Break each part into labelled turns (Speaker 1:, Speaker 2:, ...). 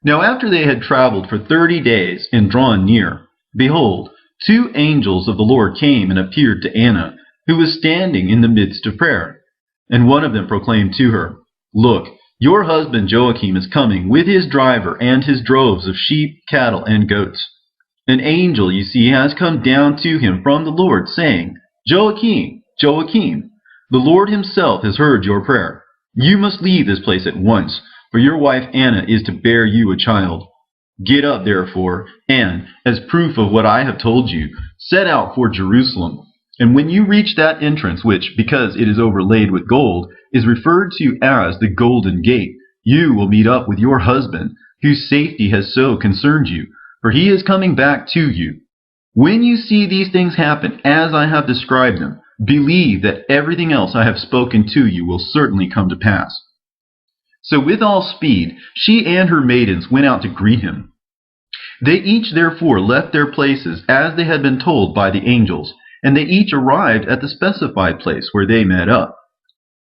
Speaker 1: Now after they had traveled for 30 days and drawn near, behold, two angels of the Lord came and appeared to Anna, who was standing in the midst of prayer. And one of them proclaimed to her, Look, your husband Joachim is coming with his driver and his droves of sheep, cattle, and goats. An angel, you see, has come down to him from the Lord, saying, Joachim, Joachim, the Lord himself has heard your prayer. You must leave this place at once, for your wife Anna is to bear you a child. Get up, therefore, and, as proof of what I have told you, set out for Jerusalem. And when you reach that entrance which, because it is overlaid with gold, is referred to as the Golden Gate, you will meet up with your husband, whose safety has so concerned you, for he is coming back to you. When you see these things happen as I have described them, believe that everything else I have spoken to you will certainly come to pass. So with all speed, she and her maidens went out to greet him. They each therefore left their places as they had been told by the angels, and they each arrived at the specified place where they met up.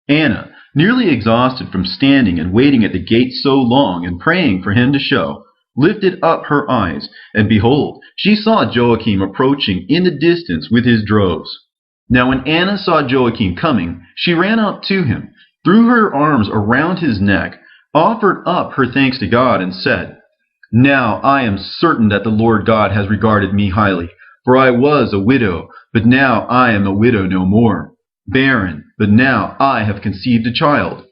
Speaker 1: Anna, nearly exhausted from standing and waiting at the gate so long and praying for him to show, lifted up her eyes, and behold, she saw Joachim approaching in the distance with his droves. Now when Anna saw Joachim coming, she ran up to him, threw her arms around his neck, offered up her thanks to God, and said, Now I am certain that the Lord God has regarded me highly, for I was a widow, but now I am a widow no more, barren, but now I have conceived a child.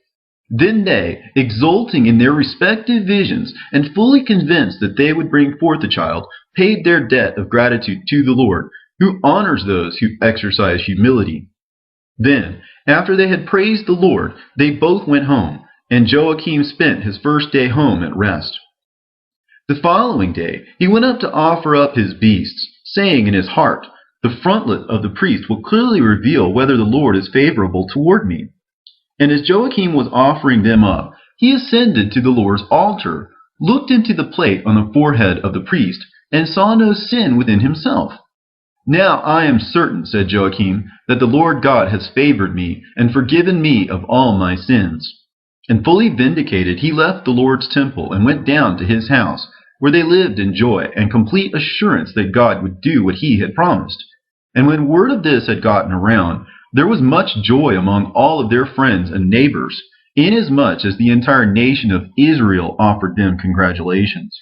Speaker 1: Then they, exulting in their respective visions, and fully convinced that they would bring forth a child, paid their debt of gratitude to the Lord, who honors those who exercise humility. Then, after they had praised the Lord, they both went home, and Joachim spent his first day home at rest. The following day he went up to offer up his beasts, saying in his heart, The frontlet of the priest will clearly reveal whether the Lord is favorable toward me. And as Joachim was offering them up, he ascended to the Lord's altar, looked into the plate on the forehead of the priest, and saw no sin within himself. Now I am certain, said Joachim, that the Lord God has favored me and forgiven me of all my sins. And fully vindicated, he left the Lord's temple and went down to his house, where they lived in joy and complete assurance that God would do what he had promised. And when word of this had gotten around, there was much joy among all of their friends and neighbors, inasmuch as the entire nation of Israel offered them congratulations.